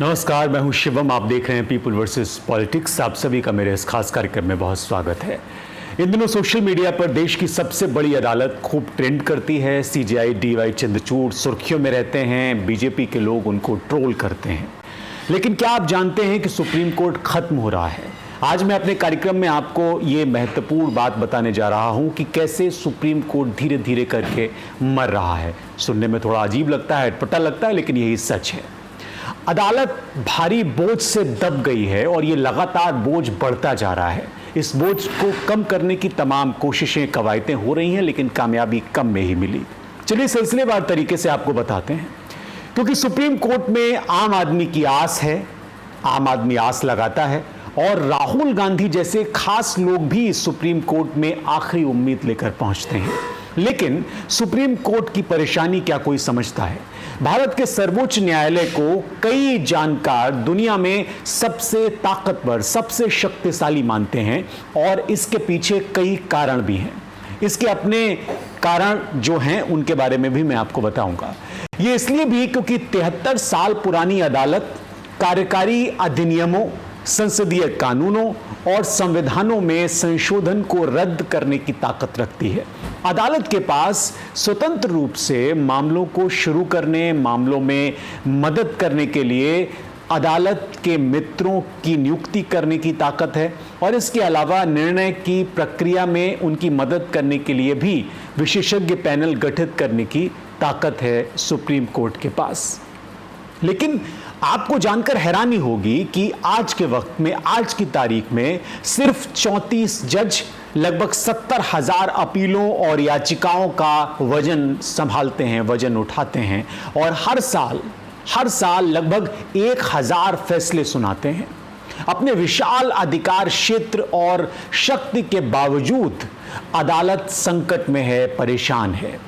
नमस्कार, मैं हूं शिवम। आप देख रहे हैं पीपल वर्सेस पॉलिटिक्स। आप सभी का मेरे इस खास कार्यक्रम में बहुत स्वागत है। इन दिनों सोशल मीडिया पर देश की सबसे बड़ी अदालत खूब ट्रेंड करती है। सीजेआई डीवाई चंद्रचूड़ सुर्खियों में रहते हैं, बीजेपी के लोग उनको ट्रोल करते हैं। लेकिन क्या आप जानते हैं कि सुप्रीम कोर्ट खत्म हो रहा है? आज मैं अपने कार्यक्रम में आपको ये महत्वपूर्ण बात बताने जा रहा हूं कि कैसे सुप्रीम कोर्ट धीरे धीरे करके मर रहा है। सुनने में थोड़ा अजीब लगता है, अटपटा लगता है, लेकिन यही सच है। अदालत भारी बोझ से दब गई है और ये लगातार बोझ बढ़ता जा रहा है। इस बोझ को कम करने की तमाम कोशिशें, कवायतें हो रही हैं, लेकिन कामयाबी कम में ही मिली। चलिए सिलसिलेवार तरीके से आपको बताते हैं। क्योंकि सुप्रीम कोर्ट में आम आदमी की आस है, आम आदमी आस लगाता है और राहुल गांधी जैसे खास लोग भी इस सुप्रीम कोर्ट में आखिरी उम्मीद लेकर पहुंचते हैं। लेकिन सुप्रीम कोर्ट की परेशानी क्या कोई समझता है? भारत के सर्वोच्च न्यायालय को कई जानकार दुनिया में सबसे ताकतवर, सबसे शक्तिशाली मानते हैं और इसके पीछे कई कारण भी हैं। इसके अपने कारण जो हैं उनके बारे में भी मैं आपको बताऊंगा। ये इसलिए भी क्योंकि 73 साल पुरानी अदालत कार्यकारी अधिनियमों, संसदीय कानूनों और संविधानों में संशोधन को रद्द करने की ताकत रखती है। अदालत के पास स्वतंत्र रूप से मामलों को शुरू करने, मामलों में मदद करने के लिए अदालत के मित्रों की नियुक्ति करने की ताकत है और इसके अलावा निर्णय की प्रक्रिया में उनकी मदद करने के लिए भी विशेषज्ञ पैनल गठित करने की ताकत है सुप्रीम कोर्ट के पास। लेकिन आपको जानकर हैरानी होगी कि आज के वक्त में, आज की तारीख में सिर्फ 34 जज लगभग 70,000 अपीलों और याचिकाओं का वजन संभालते हैं, वजन उठाते हैं और हर साल लगभग 1000 फैसले सुनाते हैं। अपने विशाल अधिकार क्षेत्र और शक्ति के बावजूद अदालत संकट में है, परेशान है।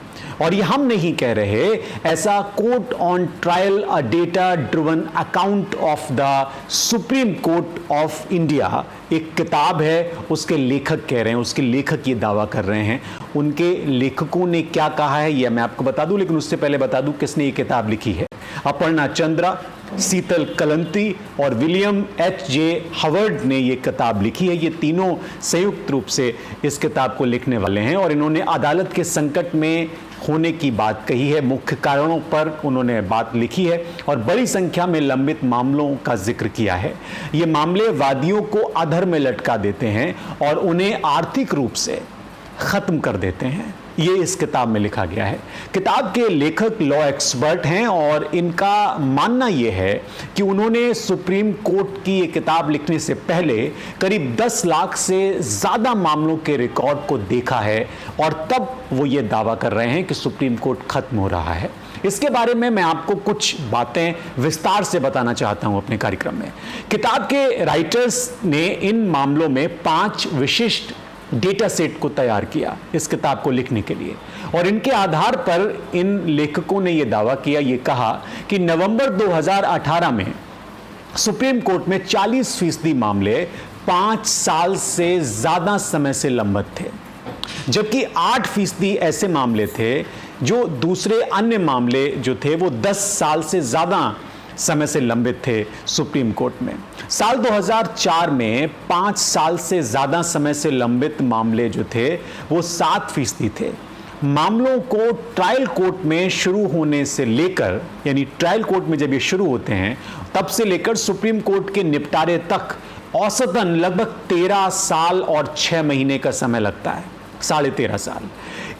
और ये हम नहीं कह रहे, ऐसा court on trial a data driven account of the supreme court of India एक किताब है, उसके लेखक कह रहे हैं, उसके लेखक ये दावा कर रहे हैं। उनके लेखकों ने क्या कहा है यह मैं आपको बता दूं, लेकिन उससे पहले बता दूं किसने ये किताब लिखी है। अपर्णा चंद्रा, शीतल कलंती और विलियम एच.जे. हवर्ड ने ये किताब लिखी है। ये तीनों संयुक्त रूप से इस किताब को लिखने वाले हैं और इन्होंने अदालत के संकट में होने की बात कही है, मुख्य कारणों पर उन्होंने बात लिखी है और बड़ी संख्या में लंबित मामलों का जिक्र किया है। ये मामले वादियों को अधर में लटका देते हैं और उन्हें आर्थिक रूप से खत्म कर देते हैं। ये इस किताब में लिखा गया है। किताब के लेखक लॉ एक्सपर्ट हैं और इनका मानना यह है कि उन्होंने सुप्रीम कोर्ट की ये किताब लिखने से पहले करीब 10 लाख से ज़्यादा मामलों के रिकॉर्ड को देखा है और तब वो ये दावा कर रहे हैं कि सुप्रीम कोर्ट खत्म हो रहा है। इसके बारे में मैं आपको कुछ बातें विस्तार से बताना चाहता हूं अपने कार्यक्रम में। किताब के राइटर्स ने इन मामलों में 5 विशिष्ट डेटा सेट को तैयार किया इस किताब को लिखने के लिए और इनके आधार पर इन लेखकों ने यह दावा किया, ये कहा कि नवंबर 2018 में सुप्रीम कोर्ट में 40% मामले 5 साल से ज्यादा समय से लंबित थे, जबकि 8% ऐसे मामले थे जो दूसरे अन्य मामले जो थे वो 10 साल से ज्यादा समय से लंबित थे सुप्रीम कोर्ट में। साल 2004 में 5 साल से ज़्यादा समय से लंबित मामले जो थे वो 7% थे। मामलों को ट्रायल कोर्ट में शुरू होने से लेकर, यानी ट्रायल कोर्ट में जब ये शुरू होते हैं तब से लेकर सुप्रीम कोर्ट के निपटारे तक औसतन लगभग 13 साल और 6 महीने का समय लगता है, 13.5 साल।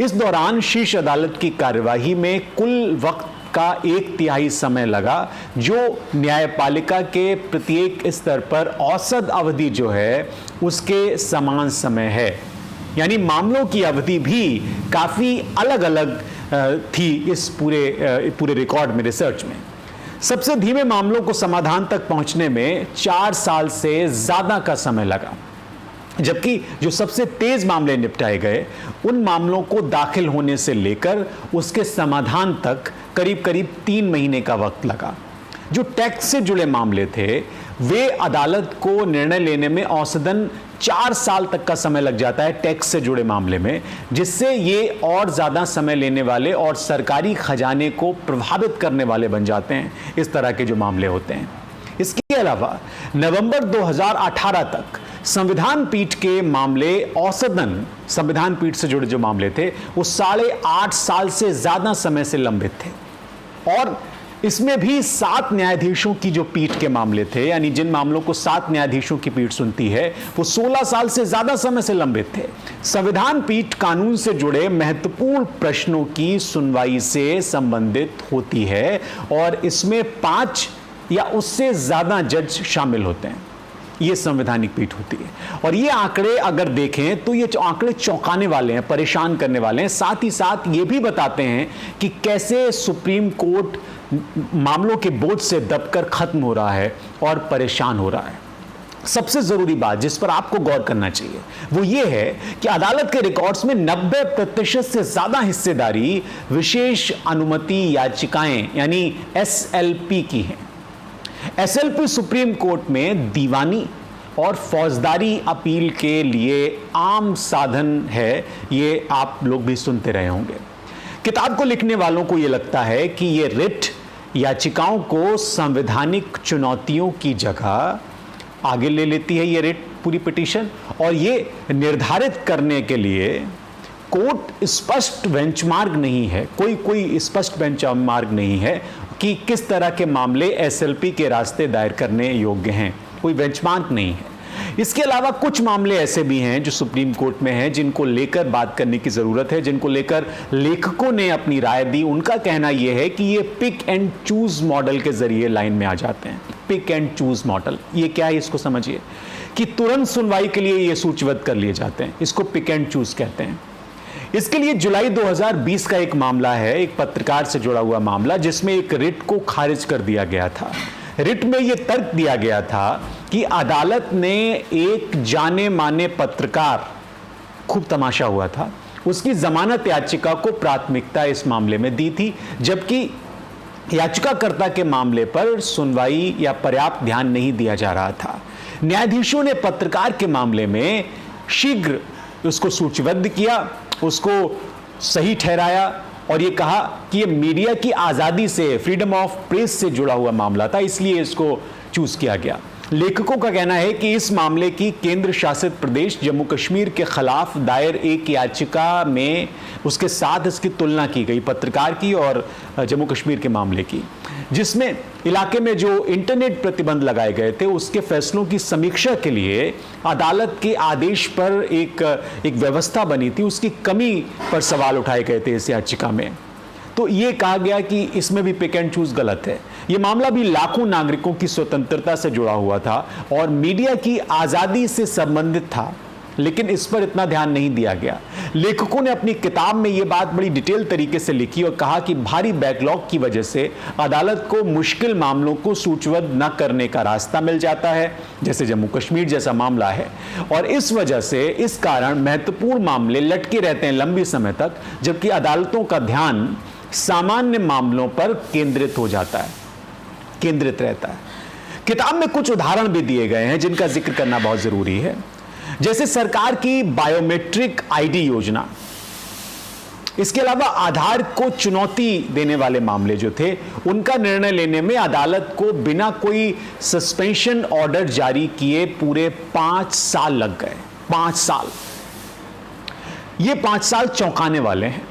इस दौरान शीर्ष अदालत की कार्यवाही में कुल वक्त का 1/3 समय लगा, जो न्यायपालिका के प्रत्येक स्तर पर औसत अवधि जो है उसके समान समय है। यानी मामलों की अवधि भी काफ़ी अलग अलग थी इस पूरे रिकॉर्ड में, रिसर्च में। सबसे धीमे मामलों को समाधान तक पहुंचने में 4 साल से ज़्यादा का समय लगा, जबकि जो सबसे तेज मामले निपटाए गए उन मामलों को दाखिल होने से लेकर उसके समाधान तक करीब 3 महीने का वक्त लगा। जो टैक्स से जुड़े मामले थे वे अदालत को निर्णय लेने में औसतन 4 साल तक का समय लग जाता है टैक्स से जुड़े मामले में, जिससे ये और ज़्यादा समय लेने वाले और सरकारी खजाने को प्रभावित करने वाले बन जाते हैं इस तरह के जो मामले होते हैं। इसके अलावा नवंबर 2018 तक संविधान पीठ के मामले औसतन संविधान पीठ से जुड़े जो मामले थे वो 8.5 साल से ज्यादा समय से लंबित थे, और इसमें भी 7 न्यायाधीशों की जो पीठ के मामले थे, यानी जिन मामलों को 7 न्यायाधीशों की पीठ सुनती है, वो 16 साल से ज्यादा समय से लंबित थे। संविधान पीठ कानून से जुड़े महत्वपूर्ण प्रश्नों की सुनवाई से संबंधित होती है और इसमें 5 या उससे ज्यादा जज शामिल होते हैं। ये संवैधानिक पीठ होती है, और ये आंकड़े अगर देखें तो ये आंकड़े चौंकाने वाले हैं, परेशान करने वाले हैं। साथ ही साथ ये भी बताते हैं कि कैसे सुप्रीम कोर्ट मामलों के बोझ से दबकर खत्म हो रहा है और परेशान हो रहा है। सबसे जरूरी बात जिस पर आपको गौर करना चाहिए वो ये है कि अदालत के रिकॉर्ड्स में 90% से ज्यादा हिस्सेदारी विशेष अनुमति याचिकाएं यानी SLP की हैं। SLP सुप्रीम कोर्ट में दीवानी और फौजदारी अपील के लिए आम साधन है, ये आप लोग भी सुनते रहे होंगे। किताब को लिखने वालों को यह लगता है कि ये रिट याचिकाओं को संवैधानिक चुनौतियों की जगह आगे ले लेती है, ये रिट पूरी पिटीशन, और ये निर्धारित करने के लिए कोर्ट स्पष्ट बेंचमार्क नहीं है, कोई स्पष्ट बेंचमार्क नहीं है कि किस तरह के मामले SLP के रास्ते दायर करने योग्य हैं, कोई बेंचमार्क नहीं है। इसके अलावा कुछ मामले ऐसे भी हैं जो सुप्रीम कोर्ट में हैं, जिनको लेकर बात करने की जरूरत है, जिनको लेकर लेखकों ने अपनी राय दी। उनका कहना यह है कि ये पिक एंड चूज मॉडल के जरिए लाइन में आ जाते हैं। पिक एंड चूज मॉडल ये क्या है, इसको समझिए कि तुरंत सुनवाई के लिए ये सूचीबद्ध कर लिए जाते हैं, इसको पिक एंड चूज कहते हैं। इसके लिए जुलाई 2020 का एक मामला है, एक पत्रकार से जुड़ा हुआ मामला, जिसमें एक रिट को खारिज कर दिया गया था। रिट में यह तर्क दिया गया था कि अदालत ने एक जाने माने पत्रकार, खूब तमाशा हुआ था, उसकी जमानत याचिका को प्राथमिकता इस मामले में दी थी, जबकि याचिकाकर्ता के मामले पर सुनवाई या पर्याप्त ध्यान नहीं दिया जा रहा था। न्यायाधीशों ने पत्रकार के मामले में शीघ्र उसको सूचीबद्ध किया, उसको सही ठहराया और ये कहा कि ये मीडिया की आज़ादी से, फ्रीडम ऑफ प्रेस से जुड़ा हुआ मामला था, इसलिए इसको चूज किया गया। लेखकों का कहना है कि इस मामले की केंद्र शासित प्रदेश जम्मू कश्मीर के खिलाफ दायर एक याचिका में उसके साथ इसकी तुलना की गई, पत्रकार की और जम्मू कश्मीर के मामले की, जिसमें इलाके में जो इंटरनेट प्रतिबंध लगाए गए थे उसके फैसलों की समीक्षा के लिए अदालत के आदेश पर एक व्यवस्था बनी थी, उसकी कमी पर सवाल उठाए गए थे इस याचिका में। तो ये कहा गया कि इसमें भी पिक एंड चूज गलत है। ये मामला भी लाखों नागरिकों की स्वतंत्रता से जुड़ा हुआ था और मीडिया की आज़ादी से संबंधित था, लेकिन इस पर इतना ध्यान नहीं दिया गया। लेखकों ने अपनी किताब में ये बात बड़ी डिटेल तरीके से लिखी और कहा कि भारी बैकलॉग की वजह से अदालत को मुश्किल मामलों को सूचीबद्ध न करने का रास्ता मिल जाता है, जैसे जम्मू कश्मीर जैसा मामला है, और इस वजह से इस कारण महत्वपूर्ण मामले लटके रहते हैं लंबी समय तक, जबकि अदालतों का ध्यान सामान्य मामलों पर केंद्रित रहता है। किताब में कुछ उदाहरण भी दिए गए हैं जिनका जिक्र करना बहुत जरूरी है, जैसे सरकार की बायोमेट्रिक आईडी योजना। इसके अलावा आधार को चुनौती देने वाले मामले जो थे, उनका निर्णय लेने में अदालत को बिना कोई सस्पेंशन ऑर्डर जारी किए पूरे 5 साल लग गए। 5 साल, ये 5 साल चौंकाने वाले हैं।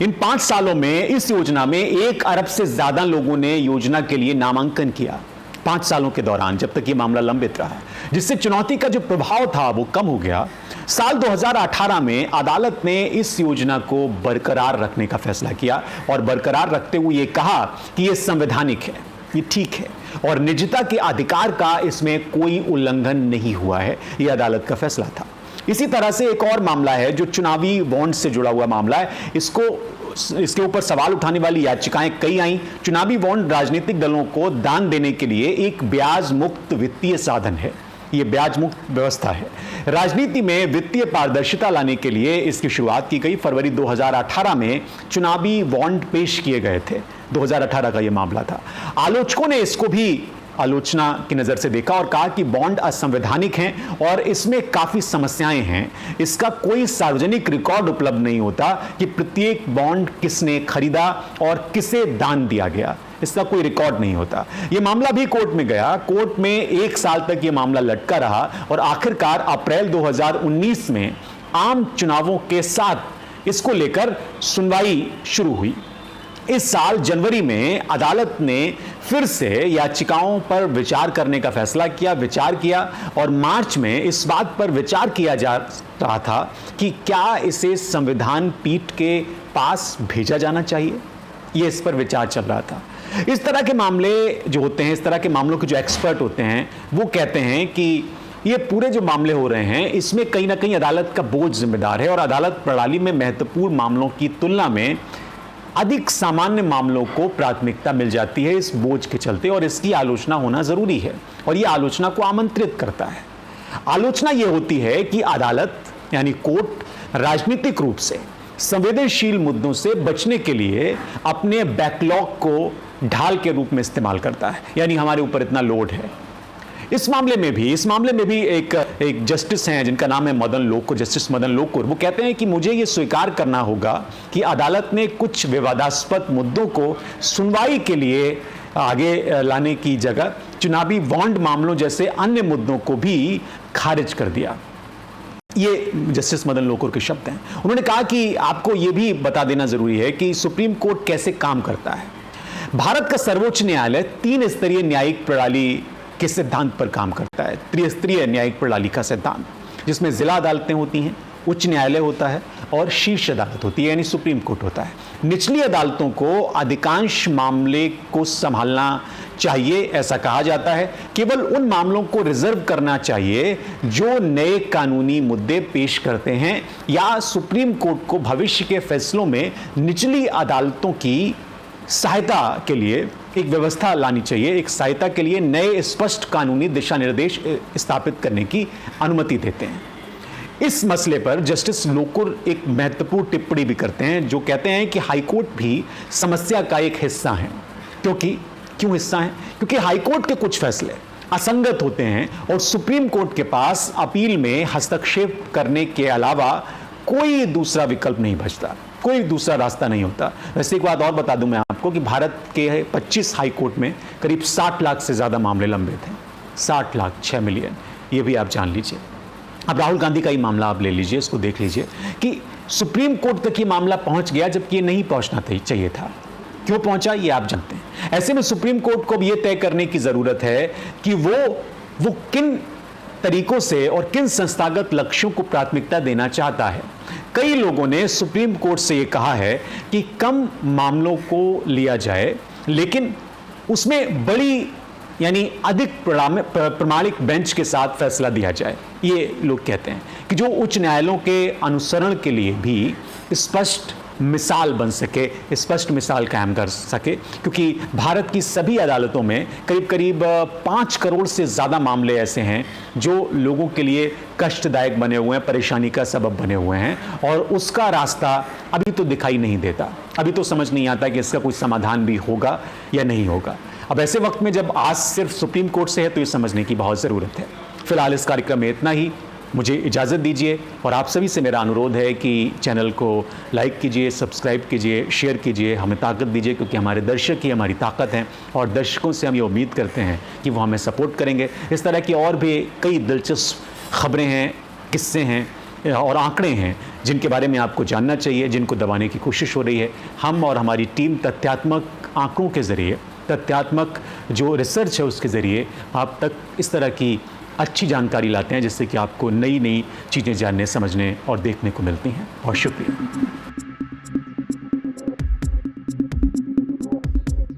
इन 5 सालों में इस योजना में 1 अरब से ज्यादा लोगों ने योजना के लिए नामांकन किया 5 सालों के दौरान, जब तक ये मामला लंबित रहा, जिससे चुनौती का जो प्रभाव था वो कम हो गया। साल 2018 में अदालत ने इस योजना को बरकरार रखने का फैसला किया और बरकरार रखते हुए ये कहा कि ये संवैधानिक है, ये ठीक है और निजता के अधिकार का इसमें कोई उल्लंघन नहीं हुआ है। ये अदालत का फैसला था। इसी तरह से एक और मामला है जो चुनावी बॉन्ड से जुड़ा हुआ मामला है। इसके ऊपर सवाल उठाने वाली याचिकाएं कई आई। चुनावी बॉन्ड राजनीतिक दलों को दान देने के लिए एक ब्याज मुक्त वित्तीय साधन है, ये ब्याज मुक्त व्यवस्था है। राजनीति में वित्तीय पारदर्शिता लाने के लिए इसकी शुरुआत की गई। फरवरी 2018 में चुनावी बॉन्ड पेश किए गए थे, 2018 का ये मामला था। आलोचकों ने इसको भी आलोचना की नज़र से देखा और कहा कि बॉन्ड असंवैधानिक हैं और इसमें काफ़ी समस्याएं हैं। इसका कोई सार्वजनिक रिकॉर्ड उपलब्ध नहीं होता कि प्रत्येक बॉन्ड किसने खरीदा और किसे दान दिया गया, इसका कोई रिकॉर्ड नहीं होता। यह मामला भी कोर्ट में गया, कोर्ट में 1 साल तक यह मामला लटका रहा और आखिरकार अप्रैल 2019 में आम चुनावों के साथ इसको लेकर सुनवाई शुरू हुई। इस साल जनवरी में अदालत ने फिर से याचिकाओं पर विचार करने का फैसला किया, विचार किया और मार्च में इस बात पर विचार किया जा रहा था कि क्या इसे संविधान पीठ के पास भेजा जाना चाहिए। ये इस पर विचार चल रहा था। इस तरह के मामले जो होते हैं, इस तरह के मामलों के जो एक्सपर्ट होते हैं वो कहते हैं कि ये पूरे जो मामले हो रहे हैं इसमें कहीं ना कहीं अदालत का बोझ जिम्मेदार है और अदालत प्रणाली में महत्वपूर्ण मामलों की तुलना में अधिक सामान्य मामलों को प्राथमिकता मिल जाती है इस बोझ के चलते, और इसकी आलोचना होना जरूरी है और यह आलोचना को आमंत्रित करता है। आलोचना यह होती है कि अदालत यानी कोर्ट राजनीतिक रूप से संवेदनशील मुद्दों से बचने के लिए अपने बैकलॉग को ढाल के रूप में इस्तेमाल करता है, यानी हमारे ऊपर इतना लोड है। इस मामले में भी एक जस्टिस हैं जिनका नाम है मदन लोकुर, जस्टिस मदन लोकुर। वो कहते हैं कि मुझे ये स्वीकार करना होगा कि अदालत ने कुछ विवादास्पद मुद्दों को सुनवाई के लिए आगे लाने की जगह चुनावी बॉन्ड मामलों जैसे अन्य मुद्दों को भी खारिज कर दिया। ये जस्टिस मदन लोकुर के शब्द हैं। उन्होंने कहा कि आपको ये भी बता देना जरूरी है कि सुप्रीम कोर्ट कैसे काम करता है। भारत का सर्वोच्च न्यायालय 3 स्तरीय न्यायिक प्रणाली के सिद्धांत पर काम करता है। त्रिस्तरीय न्यायिक प्रणाली का सिद्धांत, जिसमें जिला अदालतें होती हैं, उच्च न्यायालय होता है और शीर्ष अदालत होती है यानी सुप्रीम कोर्ट होता है। निचली अदालतों को अधिकांश मामले को संभालना चाहिए, ऐसा कहा जाता है। केवल उन मामलों को रिजर्व करना चाहिए जो नए कानूनी मुद्दे पेश करते हैं या सुप्रीम कोर्ट को भविष्य के फैसलों में निचली अदालतों की सहायता के लिए एक व्यवस्था लानी चाहिए, एक सहायता के लिए नए स्पष्ट कानूनी दिशा निर्देश स्थापित करने की अनुमति देते हैं। इस मसले पर जस्टिस लोकुर एक महत्वपूर्ण टिप्पणी भी करते हैं जो कहते हैं कि हाईकोर्ट भी समस्या का एक हिस्सा है। क्यों हिस्सा है? क्योंकि हाईकोर्ट के कुछ फैसले असंगत होते हैं और सुप्रीम कोर्ट के पास अपील में हस्तक्षेप करने के अलावा कोई दूसरा विकल्प नहीं बचता, कोई दूसरा रास्ता नहीं होता। वैसे एक बात और बता दूं मैं आपको कि भारत के 25 हाई कोर्ट में करीब 60 लाख से ज़्यादा मामले लंबित हैं। 60 लाख, 6 मिलियन, ये भी आप जान लीजिए। अब राहुल गांधी का ही मामला आप ले लीजिए, इसको देख लीजिए कि सुप्रीम कोर्ट तक ये मामला पहुंच गया जबकि ये नहीं पहुंचना चाहिए था। क्यों पहुंचा ये आप जानते हैं। ऐसे में सुप्रीम कोर्ट को भी ये तय करने की ज़रूरत है कि वो किन तरीकों से और किन संस्थागत लक्ष्यों को प्राथमिकता देना चाहता है। कई लोगों ने सुप्रीम कोर्ट से यह कहा है कि कम मामलों को लिया जाए लेकिन उसमें बड़ी यानी अधिक प्रमाणिक बेंच के साथ फैसला दिया जाए। ये लोग कहते हैं कि जो उच्च न्यायालयों के अनुसरण के लिए भी स्पष्ट मिसाल बन सके, स्पष्ट मिसाल कायम कर सके, क्योंकि भारत की सभी अदालतों में करीब 5 करोड़ से ज़्यादा मामले ऐसे हैं जो लोगों के लिए कष्टदायक बने हुए हैं, परेशानी का सबब बने हुए हैं और उसका रास्ता अभी तो दिखाई नहीं देता। अभी तो समझ नहीं आता कि इसका कोई समाधान भी होगा या नहीं होगा। अब ऐसे वक्त में जब आज सिर्फ सुप्रीम कोर्ट से है तो ये समझने की बहुत ज़रूरत है। फिलहाल इस कार्यक्रम में इतना ही, मुझे इजाज़त दीजिए और आप सभी से मेरा अनुरोध है कि चैनल को लाइक कीजिए, सब्सक्राइब कीजिए, शेयर कीजिए, हमें ताकत दीजिए, क्योंकि हमारे दर्शक ही हमारी ताकत हैं और दर्शकों से हम ये उम्मीद करते हैं कि वो हमें सपोर्ट करेंगे। इस तरह की और भी कई दिलचस्प खबरें हैं, किस्से हैं और आंकड़े हैं जिनके बारे में आपको जानना चाहिए, जिनको दबाने की कोशिश हो रही है। हम और हमारी टीम तथ्यात्मक आंकड़ों के ज़रिए, तथ्यात्मक जो रिसर्च है उसके ज़रिए आप तक इस तरह की अच्छी जानकारी लाते हैं जिससे कि आपको नई नई चीज़ें जानने, समझने और देखने को मिलती हैं। बहुत शुक्रिया।